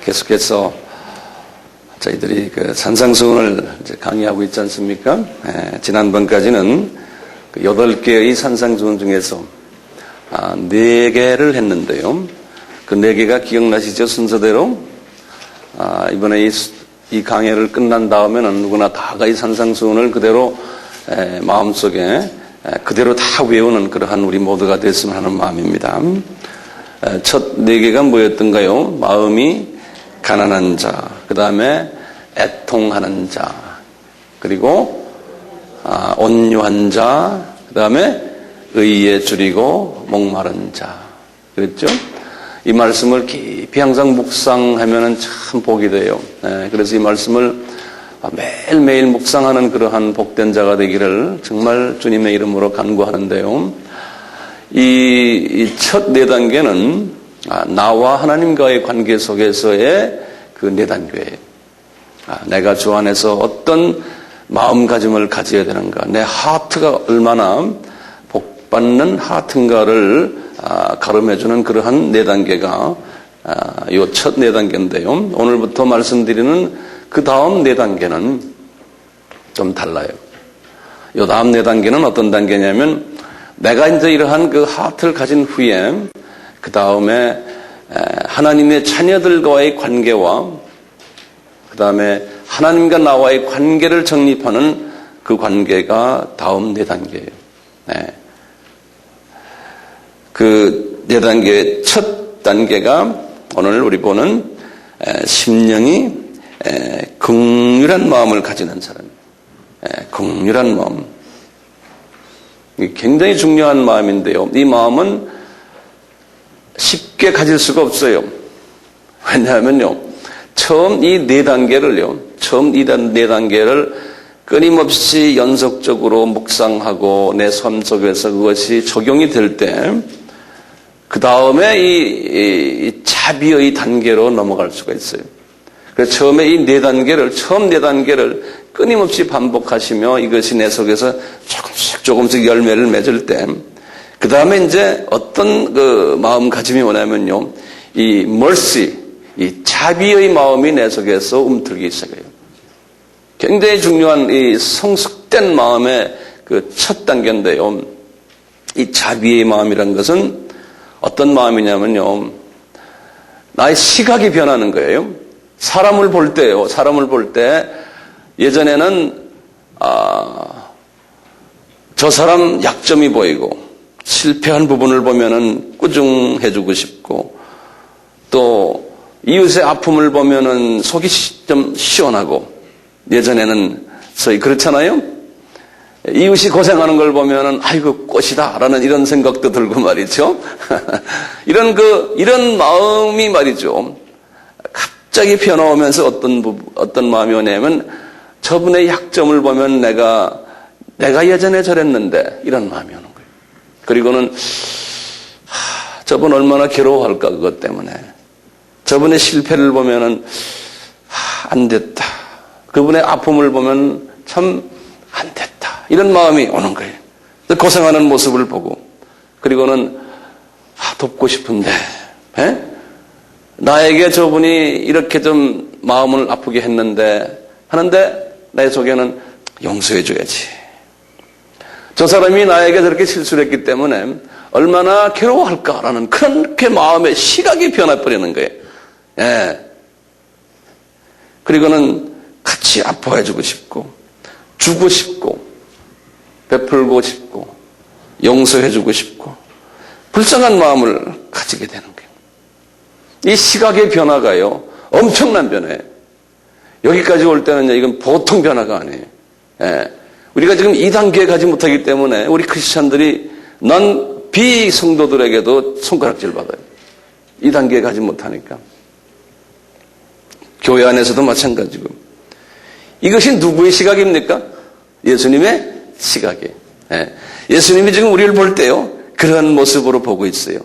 계속해서 저희들이 그 산상수훈을 이제 강의하고 있지 않습니까? 지난번까지는 그 8개의 산상수훈 중에서 4개를 했는데요. 그 4개가 기억나시죠? 순서대로. 이번에 이 강의를 끝난 다음에는 누구나 다가 이 산상수훈을 그대로 마음속에 그대로 다 외우는 그러한 우리 모두가 됐으면 하는 마음입니다. 첫 4개가 뭐였던가요? 마음이 가난한 자, 그 다음에 애통하는 자, 그리고 온유한 자, 그 다음에 의에 줄이고 목마른 자. 그랬죠? 이 말씀을 깊이 항상 묵상하면 참 복이 돼요. 그래서 이 말씀을 매일매일 묵상하는 그러한 복된 자가 되기를 정말 주님의 이름으로 간구하는데요. 이 첫 4단계는 나와 하나님과의 관계 속에서의 그 4단계예요. 내가 주 안에서 어떤 마음가짐을 가져야 되는가, 내 하트가 얼마나 복받는 하트인가를 가름해주는 그러한 4단계가 이 첫 4단계인데요. 오늘부터 말씀드리는 그 다음 4단계는 좀 달라요. 이 다음 4단계는 어떤 단계냐면, 내가 이제 이러한 그 하트를 가진 후에 그 다음에 하나님의 자녀들과의 관계와 그 다음에 하나님과 나와의 관계를 정립하는 그 관계가 다음 4단계예요. 그 4단계의 첫 단계가 오늘 우리 보는 심령이 긍휼한 마음을 가지는 사람이에요. 긍휼한 마음. 굉장히 중요한 마음인데요. 이 마음은 쉽게 가질 수가 없어요. 왜냐하면요, 처음 이 4단계를 끊임없이 연속적으로 묵상하고 내 삶 속에서 그것이 적용이 될 때, 그 다음에 이 자비의 단계로 넘어갈 수가 있어요. 그래서 처음에 이 4단계를 끊임없이 반복하시며 이것이 내 속에서 조금씩 열매를 맺을 때, 그 다음에 이제 어떤 그 마음가짐이 오냐면요, 이 mercy, 이 자비의 마음이 내 속에서 움틀기 시작해요. 굉장히 중요한 이 성숙된 마음의 그 첫 단계인데요. 이 자비의 마음이라는 것은 어떤 마음이냐면요, 나의 시각이 변하는 거예요. 사람을 볼 때 예전에는 저 사람 약점이 보이고 실패한 부분을 보면은 꾸중해주고 싶고, 또 이웃의 아픔을 보면은 속이 좀 시원하고, 예전에는 저희 그렇잖아요. 이웃이 고생하는 걸 보면은 아이고 꽃이다라는 이런 생각도 들고 말이죠. 이런 마음이 말이죠, 갑자기 변화오면서 어떤 마음이 오냐면, 저분의 약점을 보면 내가 예전에 저랬는데 이런 마음이 오는 거예요. 그리고는 저분 얼마나 괴로워할까, 그것 때문에. 저분의 실패를 보면은 안 됐다. 그분의 아픔을 보면 참 안 됐다. 이런 마음이 오는 거예요. 고생하는 모습을 보고, 그리고는 돕고 싶은데, 나에게 저분이 이렇게 좀 마음을 아프게 했는데 하는데 내 속에는 용서해줘야지. 저 사람이 나에게 저렇게 실수를 했기 때문에 얼마나 괴로워할까라는 그렇게 마음의 시각이 변해버리는 거예요. 그리고는 같이 아파해주고 싶고, 주고 싶고, 베풀고 싶고, 용서해주고 싶고, 불쌍한 마음을 가지게 되는 거예요. 이 시각의 변화가요, 엄청난 변화예요. 여기까지 올 때는 이건 보통 변화가 아니에요. 우리가 지금 2단계에 가지 못하기 때문에 우리 크리스찬들이 난 비성도들에게도 손가락질 받아요. 2단계에 가지 못하니까. 교회 안에서도 마찬가지고. 이것이 누구의 시각입니까? 예수님의 시각이에요. 예수님이 지금 우리를 볼 때요, 그런 모습으로 보고 있어요.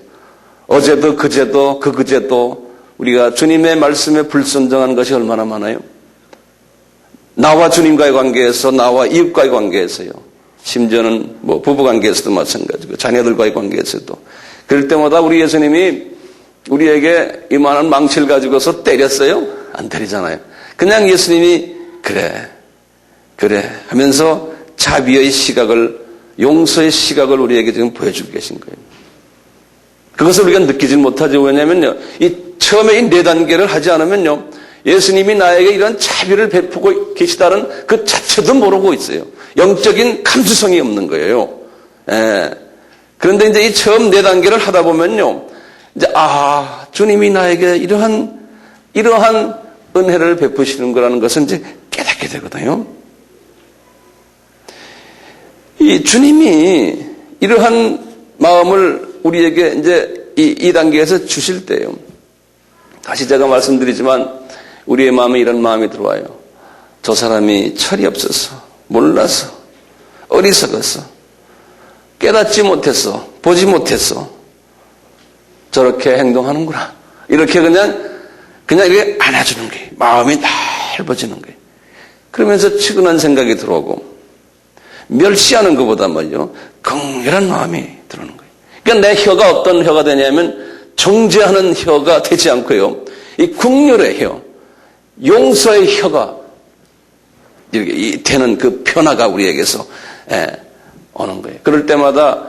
어제도 그제도 그제도 우리가 주님의 말씀에 불순종한 것이 얼마나 많아요? 나와 주님과의 관계에서, 나와 이웃과의 관계에서요. 심지어는 부부관계에서도 마찬가지고, 자녀들과의 관계에서도. 그럴 때마다 우리 예수님이 우리에게 이만한 망치를 가지고서 때렸어요? 안 때리잖아요. 그냥 예수님이 그래 하면서 자비의 시각을, 용서의 시각을 우리에게 지금 보여주고 계신 거예요. 그것을 우리가 느끼지 못하죠. 왜냐면요, 처음에 이 4단계를 하지 않으면요, 예수님이 나에게 이런 자비를 베푸고 계시다는 그 자체도 모르고 있어요. 영적인 감수성이 없는 거예요. 그런데 이제 이 처음 4단계를 하다 보면요, 이제, 주님이 나에게 이러한 은혜를 베푸시는 거라는 것은 이제 깨닫게 되거든요. 이 주님이 이러한 마음을 우리에게 이제 이 단계에서 주실 때요. 다시 제가 말씀드리지만 우리의 마음에 이런 마음이 들어와요. 저 사람이 철이 없어서, 몰라서, 어리석어서, 깨닫지 못했어, 보지 못했어. 저렇게 행동하는구나. 이렇게 그냥 이렇게 안아주는 거예요. 마음이 넓어지는 거예요. 그러면서 측은한 생각이 들어오고, 멸시하는 것보다 말이요, 긍휼한 마음이 들어오는 거예요. 그러니까 내 혀가 어떤 혀가 되냐면 정죄하는 혀가 되지 않고요, 이 긍휼의 혀, 용서의 혀가 이렇게 되는 그 변화가 우리에게서 오는 거예요. 그럴 때마다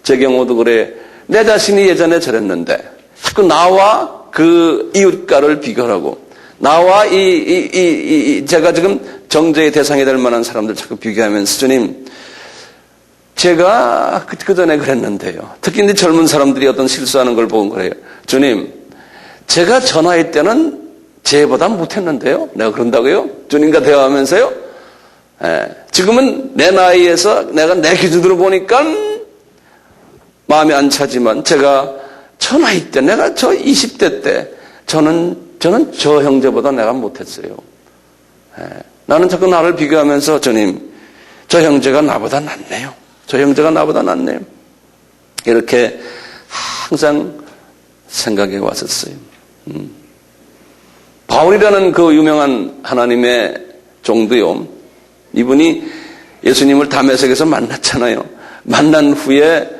제 경우도 그래. 내 자신이 예전에 저랬는데 자꾸 나와 그 이웃과를 비교하고, 나와 제가 지금 정죄의 대상이 될 만한 사람들 자꾸 비교하면서, 주님, 제가 그 전에 그랬는데요. 특히 이제 젊은 사람들이 어떤 실수하는 걸 보면 그래요. 주님, 제가 저 나이 때는 쟤보다 못했는데요. 내가 그런다고요? 주님과 대화하면서요. 지금은 내 나이에서 내가 내 기준으로 보니까 마음이 안 차지만, 제가 저 나이 때, 내가 저 20대 때 저는 저 형제보다 내가 못했어요. 나는 자꾸 나를 비교하면서, 주님, 저 형제가 나보다 낫네요. 저 형제가 나보다 낫네요. 이렇게 항상 생각해 왔었어요. 바울이라는 그 유명한 하나님의 종도요, 이분이 예수님을 다메섹에서 만났잖아요. 만난 후에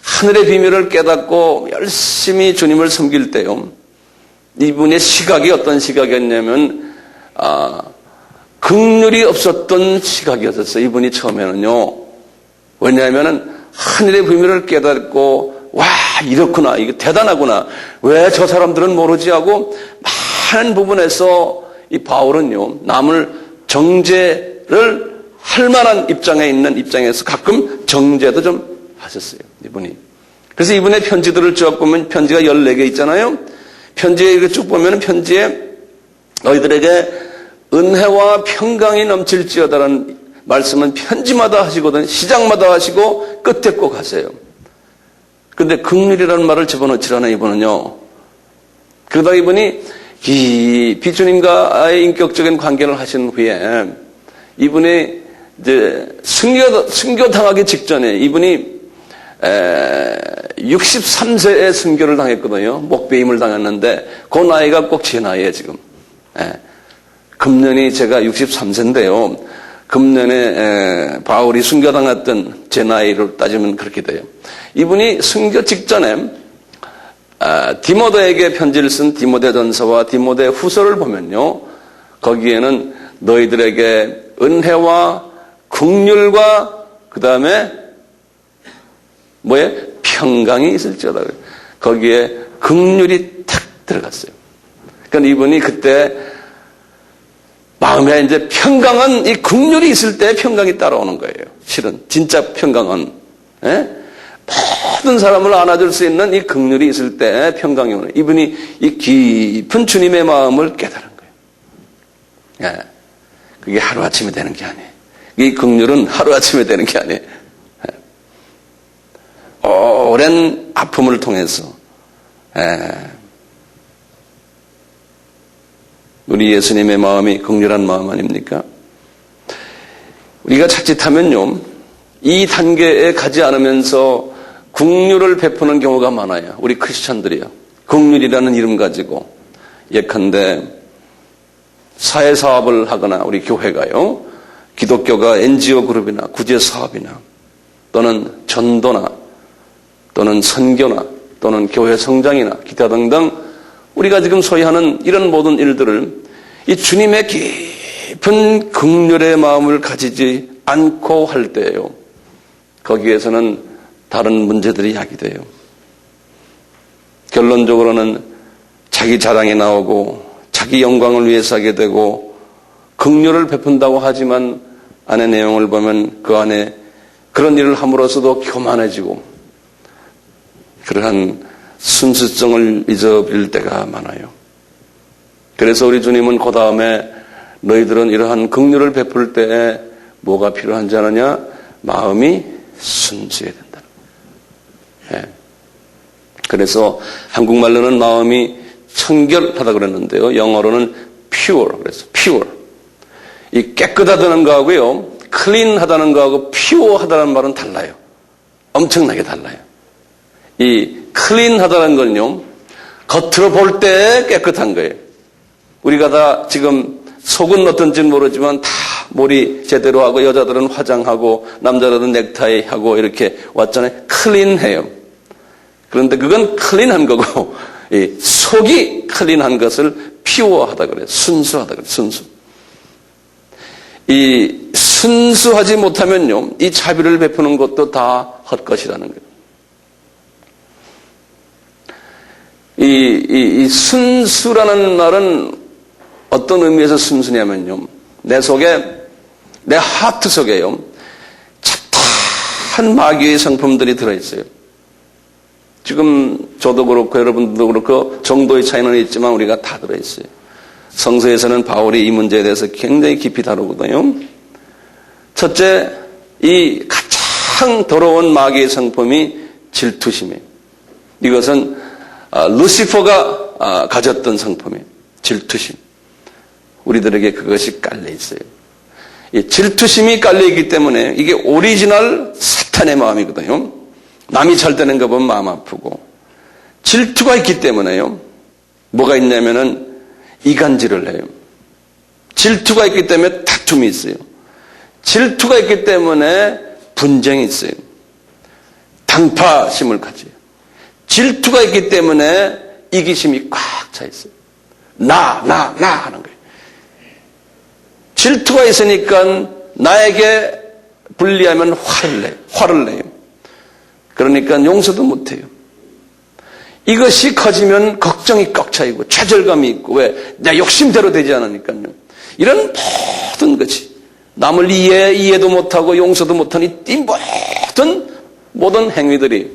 하늘의 비밀을 깨닫고 열심히 주님을 섬길 때요, 이분의 시각이 어떤 시각이었냐면 긍휼이 없었던 시각이었어요. 이분이 처음에는요. 왜냐하면 하늘의 비밀을 깨닫고, 와, 이렇구나, 이거 대단하구나, 왜 저 사람들은 모르지 하고 많은 부분에서 이 바울은요, 남을 정죄를 할 만한 입장에 있는 입장에서 가끔 정죄도 좀 하셨어요, 이분이. 그래서 이분의 편지들을 쭉 보면 편지가 14개 있잖아요. 편지에 이렇게 쭉 보면 편지에 너희들에게 은혜와 평강이 넘칠지어다라는 말씀은 편지마다 하시거든, 시작마다 하시고 끝에 꼭 하세요. 근데 긍휼이라는 말을 집어넣지라는 이분은요. 그러다 이분이 이 비주님과의 인격적인 관계를 하신 후에 이분이 이제 순교당하기 직전에 이분이 63세에 순교를 당했거든요. 목배임을 당했는데 그 나이가 꼭 제 나이에 지금. 금년이 제가 63세인데요. 금년에 바울이 순교당했던 제 나이로 따지면 그렇게 돼요. 이분이 순교 직전에 디모데에게 편지를 쓴 디모데전서와 디모데 후서를 보면요, 거기에는 너희들에게 은혜와 긍휼과 그 다음에 평강이 있을지어다. 거기에 긍휼이 탁 들어갔어요. 그러니까 이분이 그때 마음에 이제 평강은, 이 긍휼이 있을 때 평강이 따라오는 거예요. 실은 진짜 평강은 모든 사람을 안아줄 수 있는 이 긍휼이 있을 때 평강이 오는, 이분이 이 깊은 주님의 마음을 깨달은 거예요. 그게 하루아침에 되는 게 아니에요. 이 긍휼은 하루아침에 되는 게 아니에요. 오랜 아픔을 통해서 우리 예수님의 마음이 긍휼한 마음 아닙니까? 우리가 자칫하면요, 이 단계에 가지 않으면서 긍휼을 베푸는 경우가 많아요. 우리 크리스찬들이요. 긍휼이라는 이름 가지고 예컨대 사회사업을 하거나 우리 교회가요, 기독교가 NGO 그룹이나 구제사업이나 또는 전도나 또는 선교나 또는 교회 성장이나 기타 등등 우리가 지금 소위 하는 이런 모든 일들을 이 주님의 깊은 긍휼의 마음을 가지지 않고 할 때예요. 거기에서는 다른 문제들이 야기돼요. 결론적으로는 자기 자랑이 나오고 자기 영광을 위해서 하게 되고 긍휼을 베푼다고 하지만 안의 내용을 보면 그 안에 그런 일을 함으로써도 교만해지고 그러한 순수성을 잊어버릴 때가 많아요. 그래서 우리 주님은 그 다음에 너희들은 이러한 긍휼을 베풀 때에 뭐가 필요한지 아느냐? 마음이 순수해야 된다. 예. 그래서 한국말로는 마음이 청결하다 그랬는데요. 영어로는 pure 그래서 pure. 이 깨끗하다는 거하고요, clean하다는 거하고 pure하다는 말은 달라요. 엄청나게 달라요. 이 clean하다는 건요, 겉으로 볼 때 깨끗한 거예요. 우리가 다 지금 속은 어떤지 모르지만 다 머리 제대로 하고 여자들은 화장하고 남자들은 넥타이 하고 이렇게 왔잖아요. 클린해요. 그런데 그건 클린한 거고 이 속이 클린한 것을 피워하다 그래요. 순수하다 그래요. 순수. 이 순수하지 못하면요, 이 자비를 베푸는 것도 다 헛것이라는 거예요. 이 순수라는 말은 어떤 의미에서 순수냐면요, 내 속에, 내 하트 속에요, 찹쌀한 마귀의 성품들이 들어있어요. 지금 저도 그렇고 여러분들도 그렇고 정도의 차이는 있지만 우리가 다 들어있어요. 성서에서는 바울이 이 문제에 대해서 굉장히 깊이 다루거든요. 첫째, 이 가장 더러운 마귀의 성품이 질투심이에요. 이것은 루시퍼가 가졌던 성품이에요. 질투심. 우리들에게 그것이 깔려 있어요. 이 질투심이 깔려 있기 때문에 이게 오리지널 사탄의 마음이거든요. 남이 잘 되는 거 보면 마음 아프고, 질투가 있기 때문에요, 뭐가 있냐면은 이간질을 해요. 질투가 있기 때문에 다툼이 있어요. 질투가 있기 때문에 분쟁이 있어요. 당파심을 가져요. 질투가 있기 때문에 이기심이 꽉 차 있어요. 나 하는 거예요. 질투가 있으니까 나에게 불리하면 화를 내요. 그러니까 용서도 못해요. 이것이 커지면 걱정이 꽉 차이고 좌절감이 있고, 왜? 내 욕심대로 되지 않으니까요. 이런 모든 것이 남을 이해도 못하고 용서도 못하니 이 모든 행위들이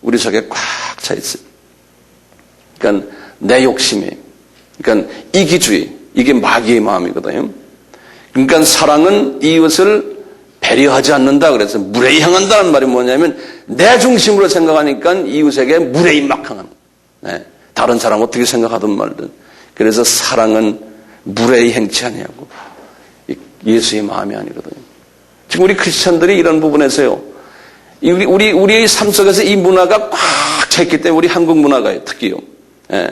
우리 속에 꽉 차 있어요. 그러니까 내 욕심이, 그러니까 이기주의, 이게 마귀의 마음이거든요. 그러니까 사랑은 이웃을 배려하지 않는다. 그래서 무례히 향한다는 말이 뭐냐면 내 중심으로 생각하니까 이웃에게 무례히 막 향하는. 네. 다른 사람 어떻게 생각하든 말든. 그래서 사랑은 무례히 행치 아니하고 예수의 마음이 아니거든요. 지금 우리 크리스천들이 이런 부분에서요, 우리의 삶 속에서 이 문화가 꽉 차 있기 때문에, 우리 한국 문화가요, 특히요. 예.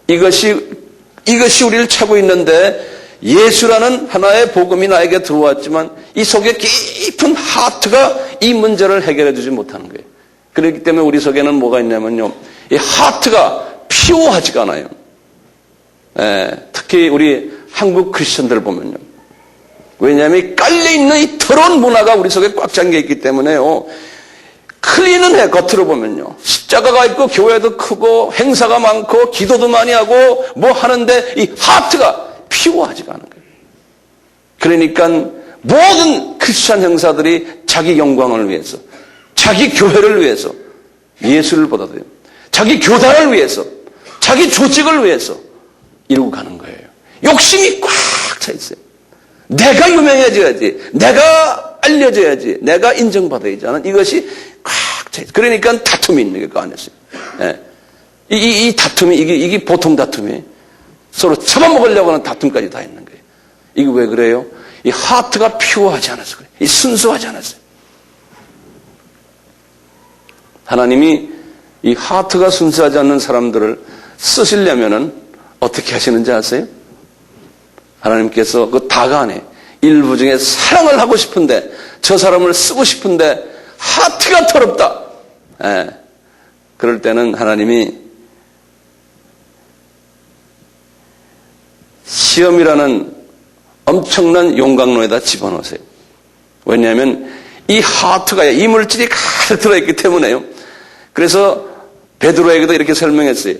이것이 우리를 차고 있는데, 예수라는 하나의 복음이 나에게 들어왔지만 이 속에 깊은 하트가 이 문제를 해결해 주지 못하는 거예요. 그렇기 때문에 우리 속에는 뭐가 있냐면요, 이 하트가 피오하지가 않아요. 예. 특히 우리 한국 크리스천들 보면요. 왜냐하면 깔려있는 이 더러운 문화가 우리 속에 꽉 잠겨 있기 때문에요, 클린은 해. 겉으로 보면요, 십자가가 있고 교회도 크고 행사가 많고 기도도 많이 하고 뭐 하는데 이 하트가 피오하지가 않은 거예요. 그러니까 모든 크리스천 형사들이 자기 영광을 위해서, 자기 교회를 위해서, 예수를 보다도요, 자기 교단을 위해서, 자기 조직을 위해서 이루고 가는 거예요. 욕심이 꽉 차 있어요. 내가 유명해져야지, 내가 알려져야지, 내가 인정받아야지 하는 이것이 꽉 차 있어요. 그러니까 다툼이 있는 게 그 안에서. 예. 이 다툼이, 이게 보통 다툼이에요. 서로 잡아먹으려고 하는 다툼까지 다 있는 거예요. 이게 왜 그래요? 이 하트가 피오하지 않아서 그래요. 이 순수하지 않았어요. 하나님이 이 하트가 순수하지 않는 사람들을 쓰시려면은 어떻게 하시는지 아세요? 하나님께서 그 다간에 일부 중에 사랑을 하고 싶은데, 저 사람을 쓰고 싶은데 하트가 더럽다. 예. 그럴 때는 하나님이 시험이라는 엄청난 용광로에다 집어넣으세요. 왜냐하면 이 하트가 이물질이 가득 들어있기 때문에요. 그래서 베드로에게도 이렇게 설명했어요.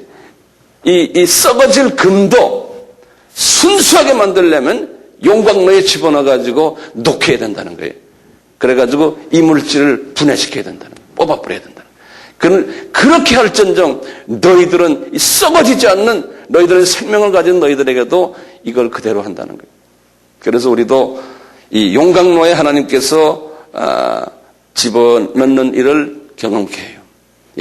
이 썩어질 금도 순수하게 만들려면 용광로에 집어넣어가지고 녹여야 된다는 거예요. 그래가지고 이물질을 분해시켜야 된다는 거예요. 뽑아버려야 된다는 거예요. 그렇게 할전정 너희들은 썩어지지 않는 너희들의 생명을 가진 너희들에게도 이걸 그대로 한다는 거예요. 그래서 우리도 이 용광로에 하나님께서 집어넣는 일을 경험케 해요.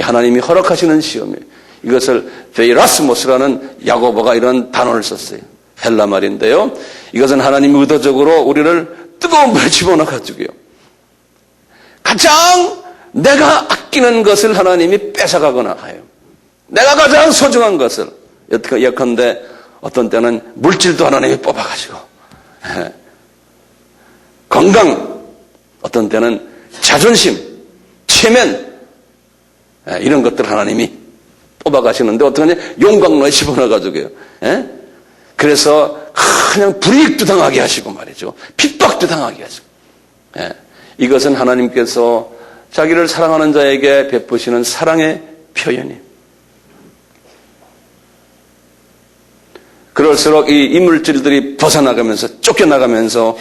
하나님이 허락하시는 시험이에요. 이것을 베이라스모스라는 야고보가 이런 단어를 썼어요. 헬라 말인데요. 이것은 하나님이 의도적으로 우리를 뜨거운 물에 집어넣어가지고요. 가장 내가 아끼는 것을 하나님이 뺏어가거나 해요. 내가 가장 소중한 것을. 예컨대 어떤 때는 물질도 하나님이 뽑아가지고 건강, 어떤 때는 자존심, 체면 이런 것들 하나님이 뽑아가시는데 어떡하냐? 용광로에 집어넣어가지고요. 그래서 그냥 불이익도 당하게 하시고 말이죠. 핍박도 당하게 하시고. 이것은 하나님께서 자기를 사랑하는 자에게 베푸시는 사랑의 표현이에요. 그럴수록 이 이물질들이 벗어나가면서 쫓겨나가면서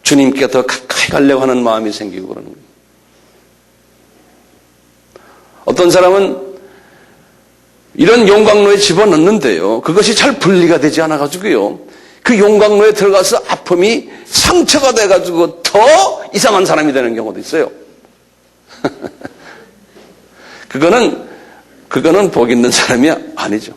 주님께 더 가까이 가려고 하는 마음이 생기고 그러는 거예요. 어떤 사람은 이런 용광로에 집어넣는데요. 그것이 잘 분리가 되지 않아가지고요. 그 용광로에 들어가서 아픔이 상처가 돼가지고 더 이상한 사람이 되는 경우도 있어요. 그거는 복 있는 사람이 아니죠.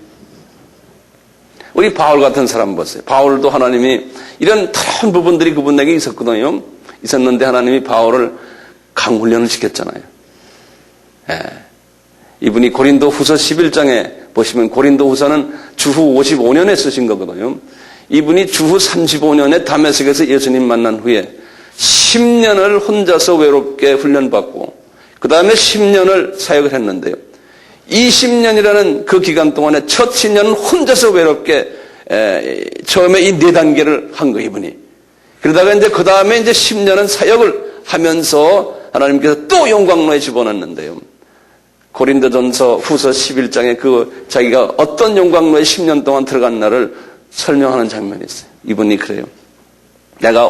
우리 바울 같은 사람 보세요. 바울도 하나님이 이런 다른 부분들이 그분에게 있었거든요. 있었는데 하나님이 바울을 강훈련을 시켰잖아요. 이분이 고린도 후서 11장에 보시면 고린도 후서는 주후 55년에 쓰신 거거든요. 이분이 주후 35년에 다메섹에서 예수님 만난 후에 10년을 혼자서 외롭게 훈련받고 그 다음에 10년을 사역을 했는데요. 20년이라는 그 기간 동안에 첫 10년은 혼자서 외롭게 처음에 이 4단계를 한 거예요, 이분이. 그러다가 이제 그 다음에 이제 10년은 사역을 하면서 하나님께서 또 용광로에 집어넣는데요. 고린도전서 후서 11장에 그 자기가 어떤 용광로에 10년 동안 들어간 날을 설명하는 장면이 있어요. 이분이 그래요. 내가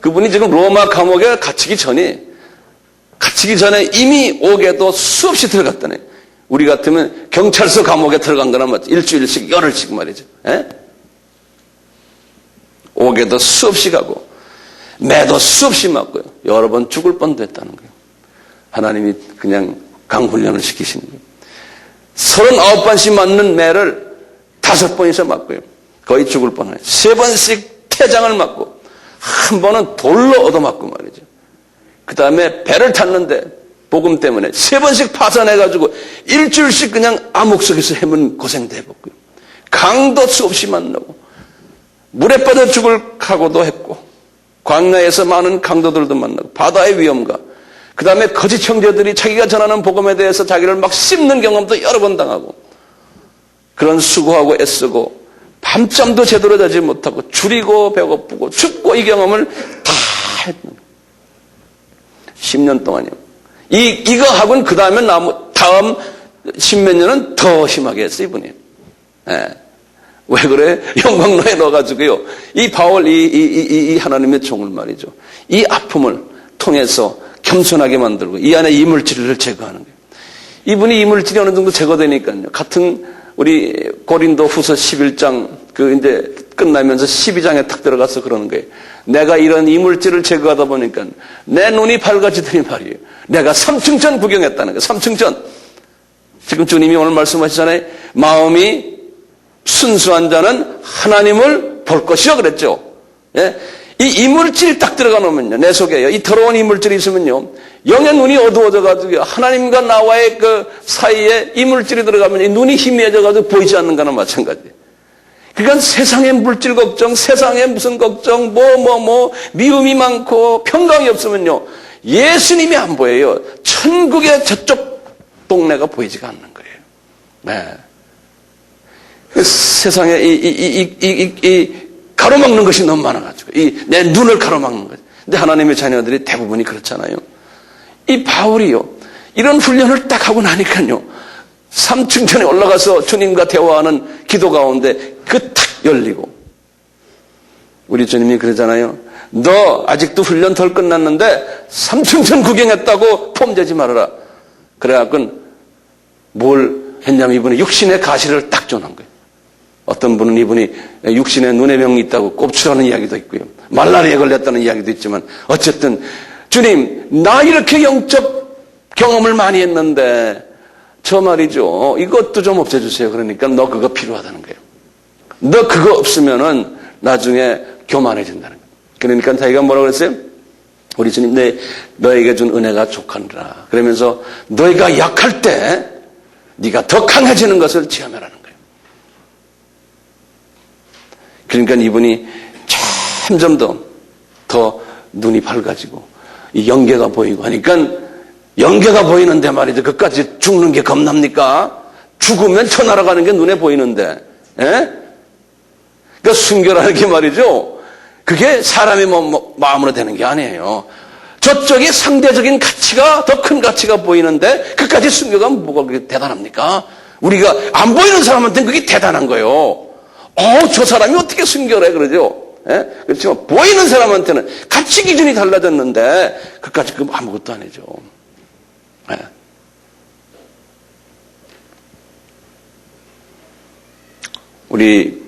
그분이 지금 로마 감옥에 갇히기 전에 이미 옥에도 수없이 들어갔다네. 우리 같으면 경찰서 감옥에 들어간 거나 맞지. 일주일씩, 열흘씩 말이죠. 옥에도 수없이 가고, 매도 수없이 맞고요. 여러 번 죽을 뻔도 했다는 거예요. 하나님이 그냥 강훈련을 시키시는 거예요. 39번씩 맞는 매를 5번이서 맞고요. 거의 죽을 뻔해요. 3번씩 태장을 맞고, 한 번은 돌로 얻어맞고 말이죠. 그 다음에 배를 탔는데, 복음 때문에 3번씩 파산해가지고 일주일씩 그냥 암흑 속에서 헤맨 고생도 해봤고요. 강도 수없이 만나고 물에 빠져 죽을 각오도 했고 광야에서 많은 강도들도 만나고 바다의 위험과 그 다음에 거짓 형제들이 자기가 전하는 복음에 대해서 자기를 막 씹는 경험도 여러 번 당하고 그런 수고하고 애쓰고 밤잠도 제대로 자지 못하고 줄이고 배고프고 춥고 이 경험을 다 했는 10년 동안이요. 이거 하고는 그 다음에 다음 10몇 년은 더 심하게 했어요, 이분이. 왜 그래? 용광로에 넣어가지고요. 이 바울, 이 하나님의 종을 말이죠. 이 아픔을 통해서 겸손하게 만들고 이 안에 이물질을 제거하는 거예요. 이분이 이물질이 어느 정도 제거되니까요. 같은 우리 고린도 후서 11장 이제 끝나면서 12장에 탁 들어가서 그러는 거예요. 내가 이런 이물질을 제거하다 보니까 내 눈이 밝아지더니 말이에요. 내가 삼층천 구경했다는 거예요. 삼층천. 지금 주님이 오늘 말씀하시잖아요. 마음이 순수한 자는 하나님을 볼 것이요 그랬죠. 이 이물질이 딱 들어가 놓으면요. 내 속에요. 이 더러운 이물질이 있으면요. 영의 눈이 어두워져가지고 하나님과 나와의 그 사이에 이물질이 들어가면 이 눈이 희미해져가지고 보이지 않는 거나 마찬가지예요. 그러니까 세상의 물질 걱정, 세상의 무슨 걱정, 미움이 많고 평강이 없으면요. 예수님이 안 보여요. 천국의 저쪽 동네가 보이지가 않는 거예요. 네. 세상에 이 가로막는 것이 너무 많아가지고 내 눈을 가로막는 거죠. 근데 하나님의 자녀들이 대부분이 그렇잖아요. 이 바울이요, 이런 훈련을 딱 하고 나니까요, 3층천에 올라가서 주님과 대화하는 기도 가운데 그 탁 열리고, 우리 주님이 그러잖아요. 너 아직도 훈련 덜 끝났는데 3층천 구경했다고 폼재지 말아라. 그래갖고 뭘 했냐면 이분이 육신의 가시를 딱 전한 거예요. 어떤 분은 이분이 육신에 눈의 병이 있다고 꼽추라는 이야기도 있고요. 말라리아에 걸렸다는 이야기도 있지만, 어쨌든 주님, 나 이렇게 영적 경험을 많이 했는데 저 말이죠, 이것도 좀 없애주세요. 그러니까 너 그거 필요하다는 거예요. 너 그거 없으면은 나중에 교만해진다는 거예요. 그러니까 자기가 뭐라고 그랬어요? 우리 주님, 너에게 준 은혜가 족하느라. 그러면서 너희가 약할 때 네가 더 강해지는 것을 체험하라는 거예요. 그러니까 이분이 점점 더 눈이 밝아지고 이 영계가 보이고 하니까, 영계가 보이는데 말이죠, 그까지 죽는 게 겁납니까? 죽으면 저 날아가는 게 눈에 보이는데, 예? 그러니까 순교라는 게 말이죠, 그게 사람의 마음으로 되는 게 아니에요. 저쪽에 상대적인 가치가, 더 큰 가치가 보이는데 그까지 순교가 뭐가 그렇게 대단합니까? 우리가 안 보이는 사람한테는 그게 대단한 거예요. 저 사람이 어떻게 순교를 해, 그러죠? 예? 그렇지만 보이는 사람한테는 가치 기준이 달라졌는데 그까지 그 아무것도 아니죠. 예. 우리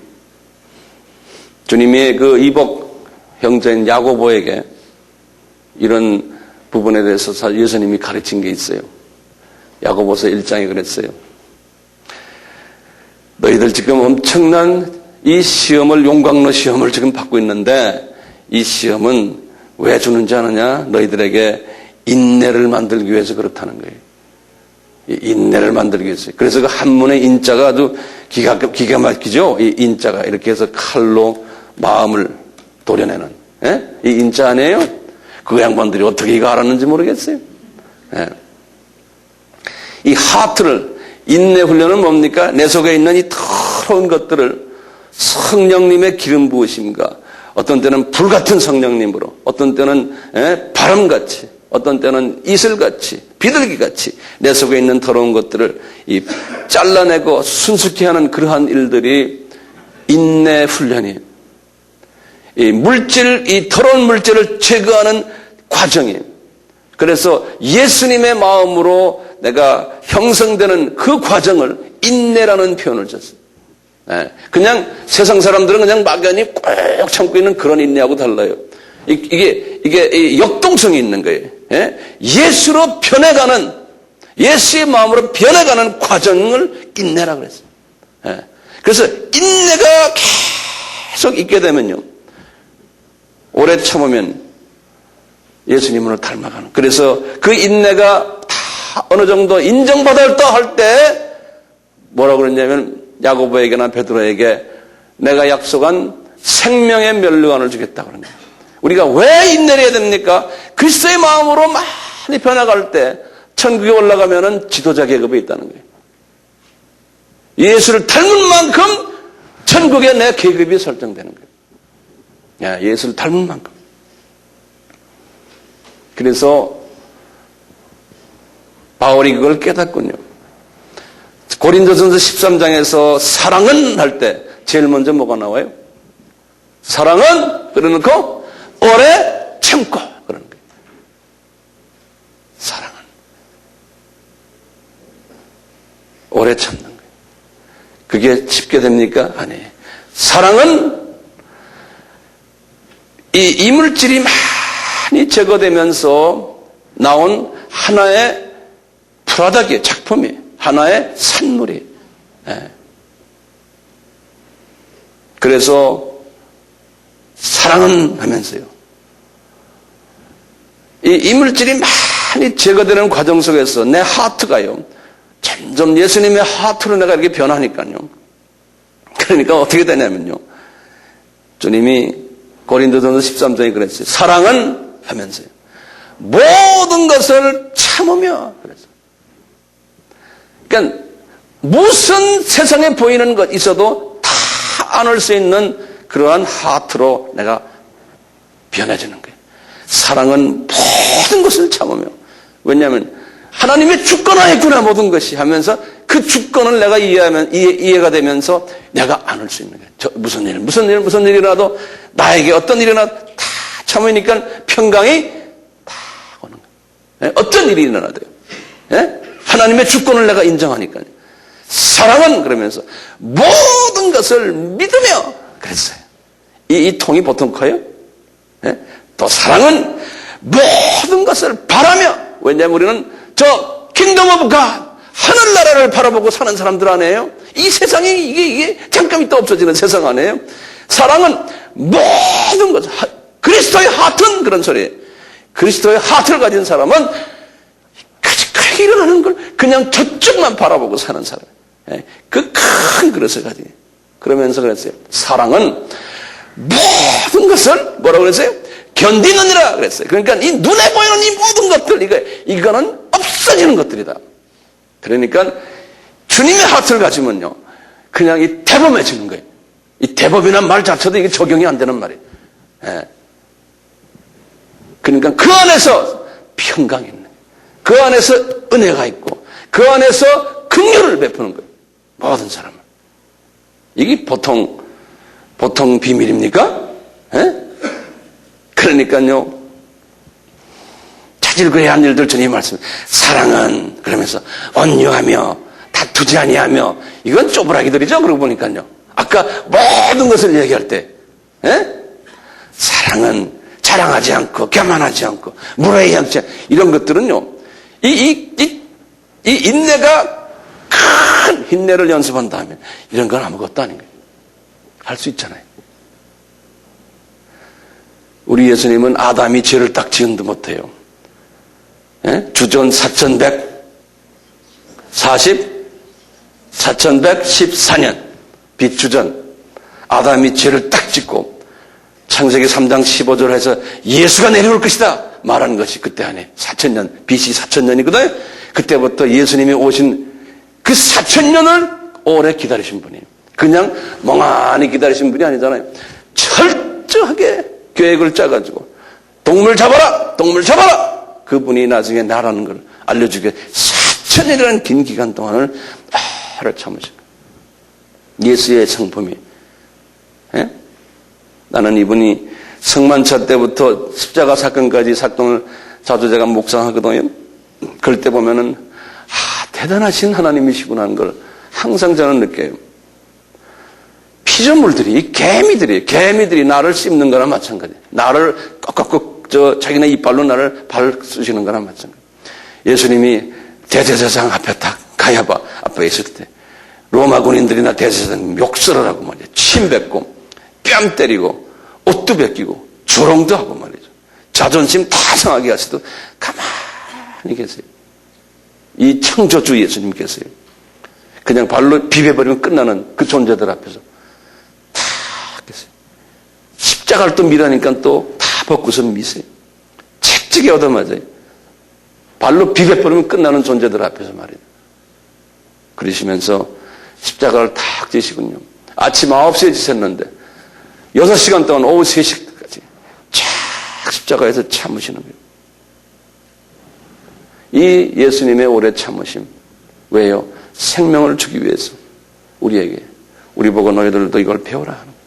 주님의 그 이복 형제인 야고보에게 이런 부분에 대해서 예수님이 가르친 게 있어요. 야고보서 1장에 그랬어요. 너희들 지금 엄청난 이 시험을, 용광로 시험을 지금 받고 있는데, 이 시험은 왜 주는지 아느냐? 너희들에게 인내를 만들기 위해서 그렇다는 거예요. 인내를 만들기 위해서. 그래서 그 한문의 인자가 아주 기가 막히죠? 이 인자가 이렇게 해서 칼로 마음을 도려내는, 예? 이 인자 아니에요? 그 양반들이 어떻게 이거 알았는지 모르겠어요. 예. 이 하트를, 인내 훈련은 뭡니까? 내 속에 있는 이 더러운 것들을 성령님의 기름 부으심과, 어떤 때는 불같은 성령님으로, 어떤 때는 바람같이, 어떤 때는 이슬같이, 비둘기같이 내 속에 있는 더러운 것들을 잘라내고 순수케 하는 그러한 일들이 인내 훈련이에요. 이 더러운 물질을 제거하는 과정이에요. 그래서 예수님의 마음으로 내가 형성되는 그 과정을 인내라는 표현을 썼어요. 그냥 세상 사람들은 그냥 막연히 꼭 참고 있는 그런 인내하고 달라요. 이게 역동성이 있는 거예요. 예수로 변해가는, 예수의 마음으로 변해가는 과정을 인내라고 그랬어요. 그래서 인내가 계속 있게 되면요, 오래 참으면 예수님을 닮아가는. 그래서 그 인내가 다 어느 정도 인정받았다 할 때 뭐라고 그랬냐면, 야고보에게나 베드로에게 내가 약속한 생명의 면류관을 주겠다 그런 거예요. 우리가 왜 인내를 해야 됩니까? 그리스도의 마음으로 많이 변화갈 때 천국에 올라가면은 지도자 계급에 있다는 거예요. 예수를 닮은 만큼 천국에 내 계급이 설정되는 거예요. 예수를 닮은 만큼. 그래서 바울이 그걸 깨닫군요. 고린도전서 13장에서 사랑은 할 때 제일 먼저 뭐가 나와요? 사랑은 그래놓고 오래 참고 그러는 거예요. 사랑은 오래 참는 거예요. 그게 쉽게 됩니까? 아니에요. 사랑은 이 이물질이 많이 제거되면서 나온 하나의 프로덕트의 작품이에요. 하나의 산물이에요. 그래서 사랑은 하면서요, 이 이물질이 많이 제거되는 과정 속에서 내 하트가요, 점점 예수님의 하트로 내가 이렇게 변하니까요. 그러니까 어떻게 되냐면요, 주님이 고린도전서 13장에 그랬어요. 사랑은 하면서요, 모든 것을 참으며. 그래서 그러니까 무슨 세상에 보이는 것 있어도 다 안을 수 있는 그러한 하트로 내가 변해지는 거예요. 사랑은 모든 것을 참으며, 왜냐하면 하나님의 주권하였구나 모든 것이 하면서 그 주권을 내가 이해가 되면서 내가 안을 수 있는 거예요. 무슨 일 일어나도 나에게 어떤 일이 일어나도 다 참으니까 평강이 다 오는 거예요. 어떤 일이 일어나도요. 하나님의 주권을 내가 인정하니까요. 사랑은 그러면서 모든 것을 믿으며 그랬어요. 이 통이 보통 커요? 또 사랑은 모든 것을 바라며, 왜냐하면 우리는 저 킹덤 오브 갓, 하늘나라를 바라보고 사는 사람들 아니에요? 이 세상이 이게 잠깐 있다 없어지는 세상 아니에요? 사랑은 모든 것, 그리스도의 하트는 그런 소리예요. 그리스도의 하트를 가진 사람은 크게 일어나는 걸 그냥 저쪽만 바라보고 사는 사람. 그 큰 그릇을 가지고. 그러면서 그랬어요. 사랑은 모든 것을 뭐라고 그랬어요? 견디느니라 그랬어요. 그러니까 이 눈에 보이는 이 모든 것들, 이거는 없어지는 것들이다. 그러니까 주님의 하트를 가지면요, 그냥 이 대범해지는 거예요. 이 대범이란 말 자체도 이게 적용이 안 되는 말이에요. 그러니까 그 안에서 평강이 있는 거예요. 그 안에서 은혜가 있고, 그 안에서 긍휼을 베푸는 거예요. 모든 사람은. 이게 보통 비밀입니까? 그러니까요, 자질구레한 한 일들 주님 말씀, 사랑은 그러면서 온유하며 다투지 아니하며, 이건 쪼부라기들이죠. 그러고 보니까요, 아까 모든 것을 얘기할 때 사랑은 자랑하지 않고 교만하지 않고 무례하지 않고, 이런 것들은요, 이 인내가 큰 인내를 연습한다면 이런 건 아무것도 아닌 거예요. 할 수 있잖아요. 우리 예수님은 아담이 죄를 딱 지은도 못해요. 주전 4114년 빛주전, 아담이 죄를 딱 짓고 창세기 3장 15절 해서 예수가 내려올 것이다 말하는 것이 그때 안에 4000년, BC 4000년이거든요. 그때부터 예수님이 오신 그 4000년을 오래 기다리신 분이에요. 그냥 멍하니 기다리신 분이 아니잖아요. 철저하게 계획을 짜가지고 동물 잡아라! 그분이 나중에 나라는 걸 알려주게 4000년이라는 긴 기간 동안을 오래 참으신 거예요. 예수의 성품이. 나는 이분이 성만차 때부터 십자가 사건까지 사건을 자주 제가 묵상하거든요. 그럴 때 보면은 대단하신 하나님이시구나 하는 걸 항상 저는 느껴요. 피조물들이, 개미들이 나를 씹는 거나 마찬가지예요. 나를 꺽꺽꺽 자기네 이빨로 나를 쑤시는 거나 마찬가지예요. 예수님이 대제사장 앞에 딱 가야바 앞에 있을 때 로마 군인들이나 대제사장 욕설을 하고 말이에요. 침 뱉고 뺨 때리고 옷도 벗기고 조롱도 하고 말이죠. 자존심 다 상하게 하시도 가만히 계세요. 이 창조주 예수님께서요. 그냥 발로 비벼버리면 끝나는 그 존재들 앞에서 다 계세요. 십자가를 또 미라니까 또 다 벗고서 미세요. 책찍이 얻어맞아요. 발로 비벼버리면 끝나는 존재들 앞에서 말이에요. 그러시면서 십자가를 탁 지시군요. 아침 9시에 지셨는데 6시간 동안 오후 3시까지 쫙 십자가에서 참으시는 거예요. 이 예수님의 오래 참으심. 왜요? 생명을 주기 위해서 우리에게, 우리 보고 너희들도 이걸 배우라 하는 거예요.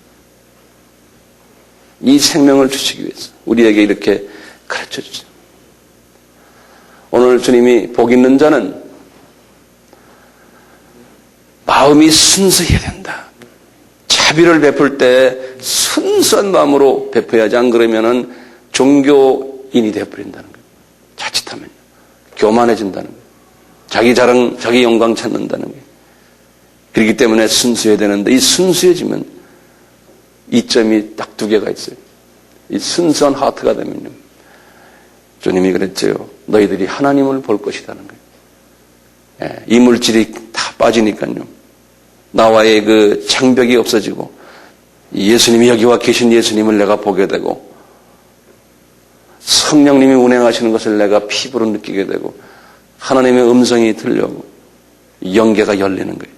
이 생명을 주시기 위해서 우리에게 이렇게 가르쳐 주죠. 오늘 주님이 복 있는 자는 마음이 순수해야 된다. 자비를 베풀 때 순수한 마음으로 베풀어야지, 안 그러면은 종교인이 되어버린다는 거예요. 자칫하면 교만해진다는 거예요. 자기 자랑, 자기 영광 찾는다는 거예요. 그렇기 때문에 순수해야 되는데, 이 순수해지면 이점이 딱 2개가 있어요. 이 순수한 하트가 되면요, 주님이 그랬죠. 너희들이 하나님을 볼 것이라는 거예요. 이 물질이 다 빠지니까요, 나와의 그 장벽이 없어지고 예수님이 여기 와 계신 예수님을 내가 보게 되고 성령님이 운행하시는 것을 내가 피부로 느끼게 되고 하나님의 음성이 들려오고 영계가 열리는 거예요.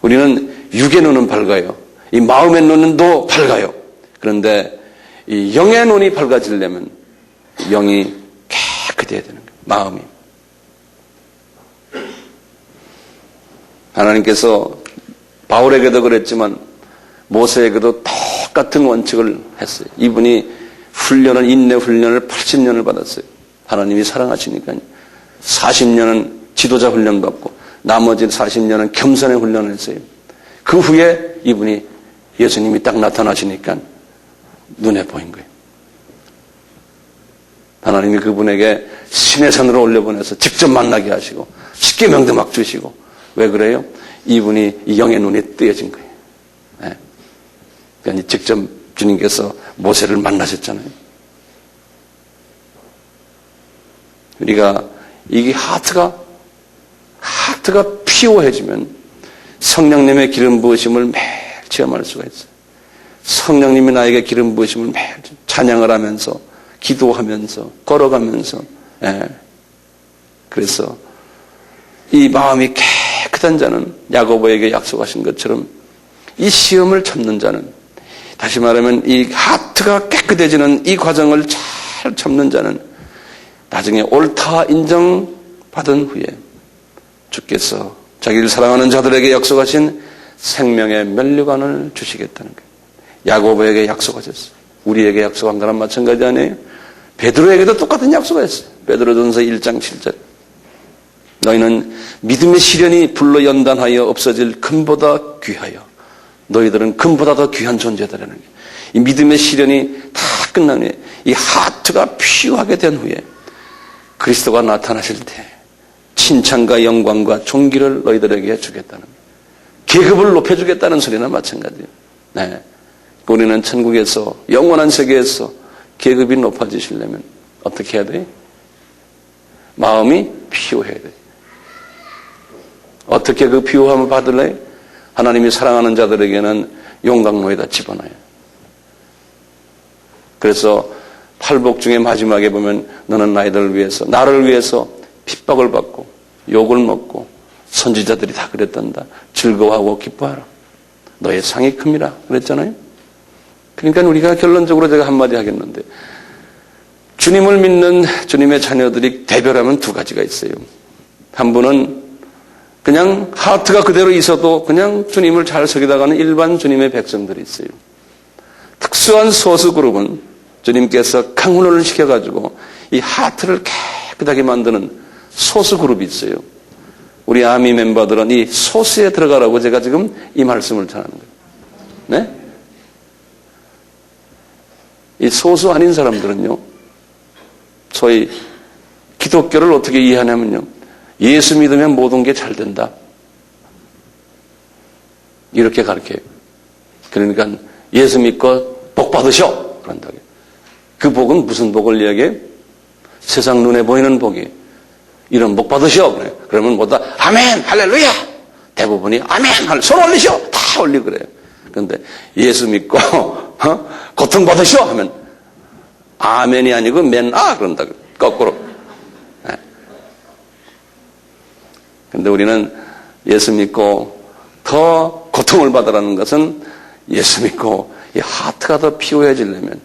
우리는 육의 눈은 밝아요. 이 마음의 눈도 밝아요. 그런데 이 영의 눈이 밝아지려면 영이 깨끗해야 되는 거예요. 마음이. 하나님께서 바울에게도 그랬지만 모세에게도 똑같은 원칙을 했어요. 이분이 인내 훈련을 80년을 받았어요. 하나님이 사랑하시니까요. 40년은 지도자 훈련 받고 나머지 40년은 겸손의 훈련을 했어요. 그 후에 이분이 예수님이 딱 나타나시니까 눈에 보인 거예요. 하나님이 그분에게 신의 산으로 올려보내서 직접 만나게 하시고 쉽게 명대막 주시고. 왜 그래요? 이분이 이 영의 눈이 뜨여진 거예요. 네. 그러니까 직접 주님께서 모세를 만나셨잖아요. 우리가 이게 하트가 피오해지면 성령님의 기름 부으심을 매일 체험할 수가 있어요. 성령님이 나에게 기름 부으심을 매일 찬양을 하면서 기도하면서 걸어가면서 그래서 이 마음이 깨끗한 자는 야고보에게 약속하신 것처럼 이 시험을 참는 자는 다시 말하면 이 하트가 깨끗해지는 이 과정을 잘 참는 자는 나중에 옳다 인정받은 후에 주께서 자기를 사랑하는 자들에게 약속하신 생명의 면류관을 주시겠다는 거예요. 야고보에게 약속하셨어요. 우리에게 약속한 거랑 마찬가지 아니에요? 베드로에게도 똑같은 약속을 했어요. 베드로전서 1장 7절. 너희는 믿음의 시련이 불로 연단하여 없어질 금보다 귀하여 너희들은 금보다 더 귀한 존재다라는 거예요. 이 믿음의 시련이 다 끝난 후에 이 하트가 피유하게 된 후에 그리스도가 나타나실 때 칭찬과 영광과 존귀를 너희들에게 주겠다는 거예요. 계급을 높여주겠다는 소리나 마찬가지예요. 네. 우리는 천국에서 영원한 세계에서 계급이 높아지시려면 어떻게 해야 돼요? 마음이 피요해야 돼요. 어떻게 그 피요함을 받을래요? 하나님이 사랑하는 자들에게는 용광로에다 집어넣어요. 그래서 팔복 중에 마지막에 보면 너는 나를 위해서 핍박을 받고 욕을 먹고 선지자들이 다 그랬단다. 즐거워하고 기뻐하라. 너의 상이 큼이라 그랬잖아요. 그러니까 우리가 결론적으로 제가 한마디 하겠는데 주님을 믿는 주님의 자녀들이 대별하면 두 가지가 있어요. 한 분은 그냥 하트가 그대로 있어도 그냥 주님을 잘 섬기다가는 일반 주님의 백성들이 있어요. 특수한 소수 그룹은 주님께서 강훈을 시켜가지고 이 하트를 깨끗하게 만드는 소수 그룹이 있어요. 우리 아미 멤버들은 이 소수에 들어가라고 제가 지금 이 말씀을 전하는 거예요. 네? 이 소수 아닌 사람들은요, 소위 기독교를 어떻게 이해하냐면요, 예수 믿으면 모든 게 잘 된다. 이렇게 가르쳐요. 그러니까 예수 믿고 복 받으셔. 그런다고요. 그 복은 무슨 복을 이야기해요? 세상 눈에 보이는 복이. 이런 복 받으셔. 그래요. 그러면 뭐다 아멘, 할렐루야. 대부분이 아멘, 손 올리셔. 다 올리고 그래요. 그런데 예수 믿고 고통 받으셔 하면 아멘이 아니고 맨아 그런다. 거꾸로. 그런데 우리는 예수 믿고 더 고통을 받으라는 것은 예수 믿고 이 하트가 더 피오해지려면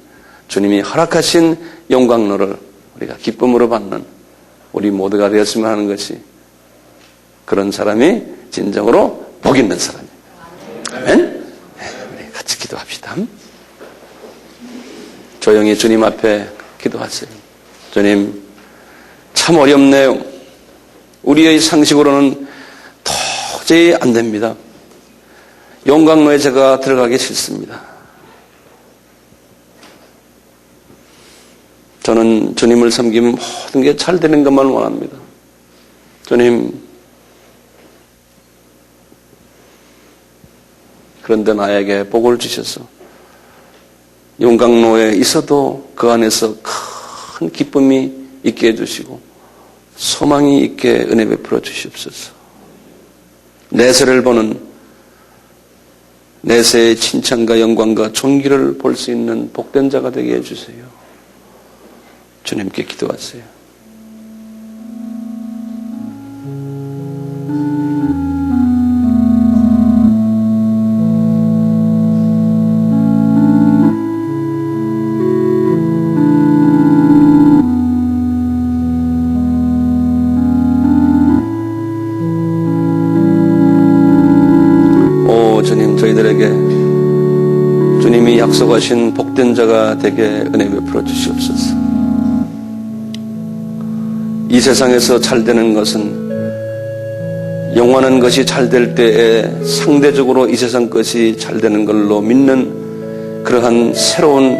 주님이 허락하신 영광로를 우리가 기쁨으로 받는 우리 모두가 되었으면 하는 것이 그런 사람이 진정으로 복 있는 사람이에요. 아멘. 우리 같이 기도합시다. 조용히 주님 앞에 기도하세요. 주님, 참 어렵네요. 우리의 상식으로는 도저히 안 됩니다. 용광로에 제가 들어가기 싫습니다. 저는 주님을 섬기면 모든 게 잘 되는 것만 원합니다. 주님, 그런데 나에게 복을 주셔서 용광로에 있어도 그 안에서 큰 기쁨이 있게 해주시고 소망이 있게 은혜 베풀어 주시옵소서. 내세를 보는 내세의 칭찬과 영광과 존귀를 볼 수 있는 복된 자가 되게 해주세요. 주님께 기도하세요. 약속하신 복된 자가 되게 은혜 베풀어 주시옵소서. 이 세상에서 잘 되는 것은 영원한 것이 잘 될 때에 상대적으로 이 세상 것이 잘 되는 걸로 믿는 그러한 새로운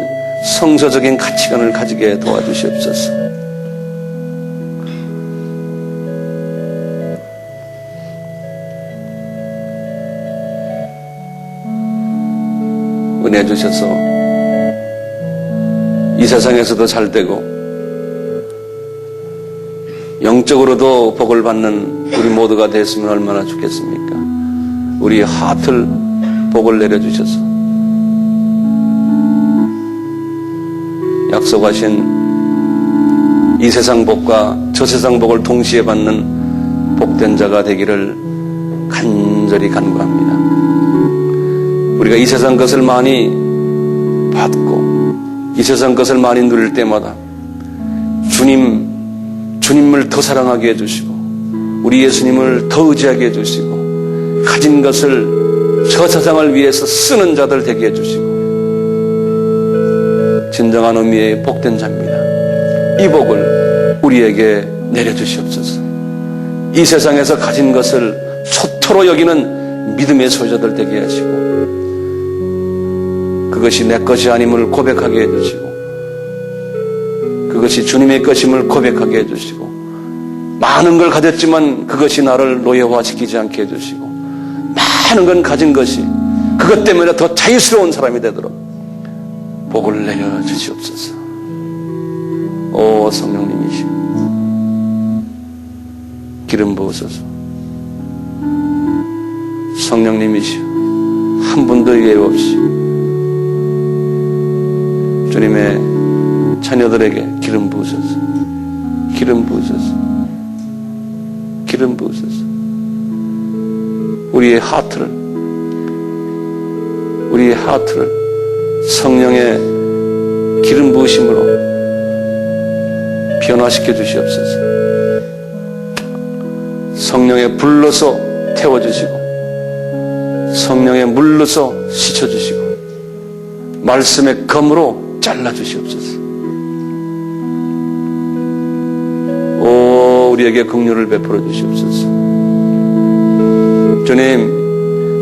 성서적인 가치관을 가지게 도와주시옵소서. 은혜 주셔서 이 세상에서도 잘 되고 영적으로도 복을 받는 우리 모두가 됐으면 얼마나 좋겠습니까? 우리 하트를 복을 내려주셔서 약속하신 이 세상 복과 저 세상 복을 동시에 받는 복된 자가 되기를 간절히 간구합니다. 우리가 이 세상 것을 많이 받고 이 세상 것을 많이 누릴 때마다 주님을 더 사랑하게 해주시고 우리 예수님을 더 의지하게 해주시고 가진 것을 저 세상을 위해서 쓰는 자들 되게 해주시고 진정한 의미의 복된 자입니다. 이 복을 우리에게 내려주시옵소서. 이 세상에서 가진 것을 초토로 여기는 믿음의 소유자들 되게 하시고 그것이 내 것이 아님을 고백하게 해주시고 그것이 주님의 것임을 고백하게 해주시고 많은 걸 가졌지만 그것이 나를 노예화시키지 않게 해주시고 많은 건 가진 것이 그것 때문에 더 자유스러운 사람이 되도록 복을 내려주시옵소서. 오 성령님이시여 기름 부으소서. 성령님이시여 한 분도 예외 없이 주님의 자녀들에게 기름 부으소서. 기름 부으소서. 기름 부으소서. 우리의 하트를 성령의 기름 부으심으로 변화시켜 주시옵소서. 성령의 불로서 태워주시고 성령의 물로서 씻어주시고 말씀의 검으로 잘라주시옵소서. 오 우리에게 긍휼을 베풀어 주시옵소서.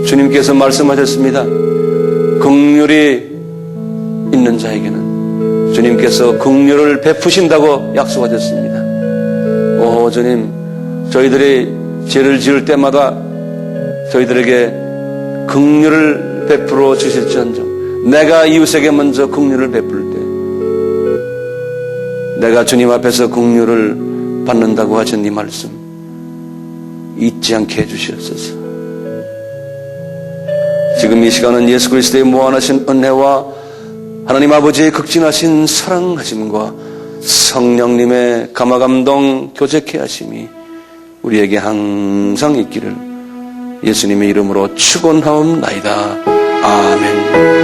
주님께서 말씀하셨습니다. 긍휼이 있는 자에게는 주님께서 긍휼을 베푸신다고 약속하셨습니다. 오 주님 저희들이 죄를 지을 때마다 저희들에게 긍휼을 베풀어 주실지언정 내가 이웃에게 먼저 긍휼을 베풀 때 내가 주님 앞에서 긍휼을 받는다고 하신 이 말씀 잊지 않게 해주시옵소서. 지금 이 시간은 예수 그리스도의 무한하신 은혜와 하나님 아버지의 극진하신 사랑하심과 성령님의 감화감동 교제케 하심이 우리에게 항상 있기를 예수님의 이름으로 축원하옵나이다. 아멘.